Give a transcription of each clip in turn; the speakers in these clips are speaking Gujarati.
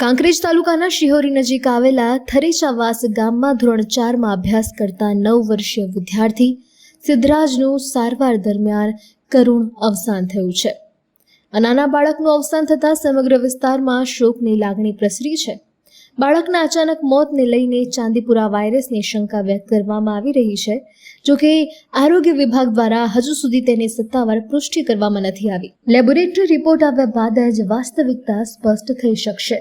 કાંકરેજ તાલુકાના શિહોરી નજીક આવેલા થરેચાવાસ ગામમાં ધોરણ 4માં અભ્યાસ કરતા 9 વર્ષીય વિદ્યાર્થી સિદ્ધરાજનું સારવાર દરમિયાન કરુણ અવસાન થયું છે. નાના બાળકનું અવસાન થતાં સમગ્ર વિસ્તારમાં શોકની લાગણી પ્રસરી છે. બાળકના અચાનક મોતને લઈને ચાંદીપુરા વાયરસની શંકા વ્યક્ત કરવામાં આવી રહી છે. જોકે આરોગ્ય વિભાગ દ્વારા હજુ સુધી તેની સત્તાવાર પુષ્ટિ કરવામાં નથી આવી. લેબોરેટરી રિપોર્ટ આવ્યા બાદ જ વાસ્તવિકતા સ્પષ્ટ થઈ શકશે.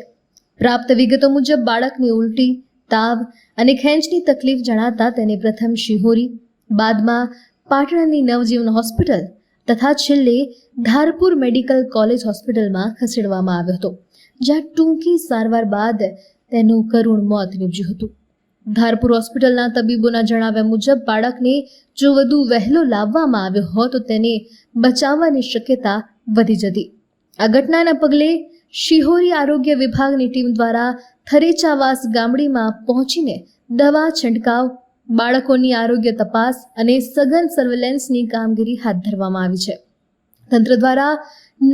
પ્રાપ્ત વિગતો મુજબ બાળકની ઉલટી, તાવ અને ખેંચની તકલીફ જણાતા તેને પ્રથમ શિહોરી, બાદમાં પાટણની નવજીવન હોસ્પિટલ તથા છેલ્લે ધારપુર મેડિકલ કોલેજ હોસ્પિટલમાં ખસેડવામાં આવ્યો હતો, જ્યાં ટૂંકી સારવાર બાદ તેનું કરુણ મોત નીપજ્યું હતું. ધારપુર હોસ્પિટલના તબીબોના જણાવ્યા મુજબ બાળકને જો વધુ વહેલો લાવવામાં આવ્યો હોત તો તેને બચાવવાની શક્યતા વધી જતી. આ ઘટનાના પગલે શિહોરી આરોગ્ય વિભાગની ટીમ દ્વારા થરેચાવાસ ગામડીમાં પહોંચીને દવા છંટકાવ, બાળકોની આરોગ્ય તપાસ અને સઘન સર્વેલન્સની કામગીરી હાથ ધરવામાં આવી છે. તંત્ર દ્વારા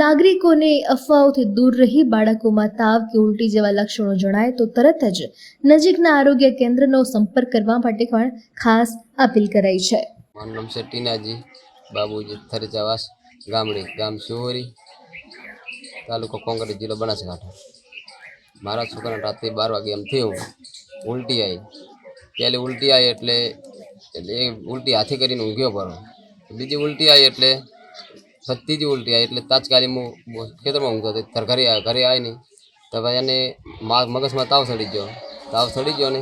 નાગરિકોને અફવાઓથી દૂર રહી બાળકોમાં તાવ કે ઉલટી જેવા લક્ષણો જણાય તો તરત જ નજીકના આરોગ્ય કેન્દ્રનો સંપર્ક કરવા માટે પણ ખાસ અપીલ કરાઈ છે. મારું નામ છે ટીનાજી બાબુજી, થરેચાવાસ ગામડી, ગામ શિહોરી, તાલુકો કોંકરેજ, જિલ્લો બનાસકાંઠા. મારા છોકરાને રાત્રે 12 વાગે એમ થયું, ઉલટી આવી. પહેલી ઉલટી આવી એટલે એ ઉલટી હાથી કરીને ઊંઘ્યો પડો. બીજી ઉલટી આવી એટલે ત્રીજી ઉલટી આવી એટલે તાત્કાલિક હું ખેતરમાં ઊંઘતો હતો. ઘરે આવી નહીં તો ભાઈ એને મગજમાં તાવ ચડી ગયો ને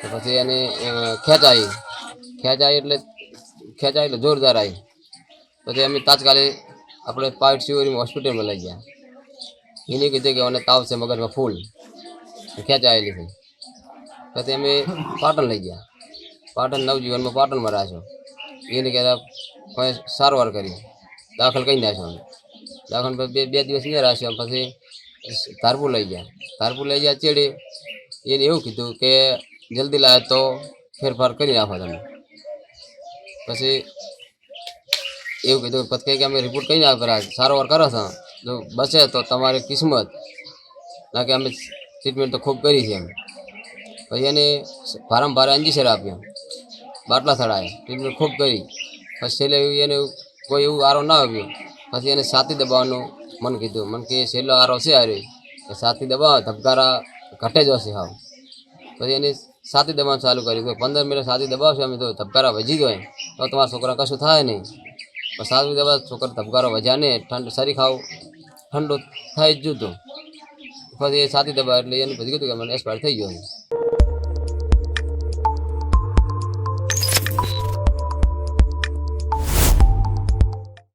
તો પછી એને ખેંચાઈ એટલે જોરદાર આવી. પછી અમે તાત્કાલિક આપણે પાઇટ શિહોરી હોસ્પિટલમાં લઈ ગયા. એને કીધું કે મને તાવ છે મગજમાં ફૂલ, ખેંચાયેલી છે. પછી અમે પાટણ લઈ ગયા. પાટણ નવજીવનમાં પાટણમાં રાખ્યો. એને કહેતા કોઈ સારવાર કરી, દાખલ કરી નાખ્યો. દાખલ બે દિવસ અહીંયા રાખ્યો. પછી ધારપુર લઈ ગયા. ચેડે એને એવું કીધું કે જલ્દી લાવે તો ફેરફાર કરી નાખો તમે. પછી એવું કીધું. પછી કે અમે રિપોર્ટ કરી નાખો, સારવાર કરો છો, જો બચે તો તમારી કિસ્મત, ના કે અમે ટ્રીટમેન્ટ તો ખૂબ કરી છે એમ. પછી એને ભારે અંજીસર આપ્યો, બાટલા થડાયા, ટ્રીટમેન્ટ ખૂબ કરી. પછી છેલ્લે એને કોઈ એવું આરો ના આવ્યો. પછી એને છાતી દબાવવાનું મને કીધું. મને કે છેલ્લો આરો છે આવ્યો, છાતી દબાવો, ધબકારા ઘટે જ હશે હાવ. પછી એને છાતી દબાવવાનું ચાલુ કર્યું. 15 મિનિટ છાતી દબાવશે અમે તો ધબકારા વજી ગયો તો તમારા છોકરા કશું થાય નહીં. પણ છાતી દબાવ છોકરા ધબકારો વજ્યા ને શરીર ખાવ ઠંડુ થાય જ જુતું. પછી એ છાતી દબાવ એટલે એને પછી કીધું કે મને એક્સપાયર થઈ ગયો.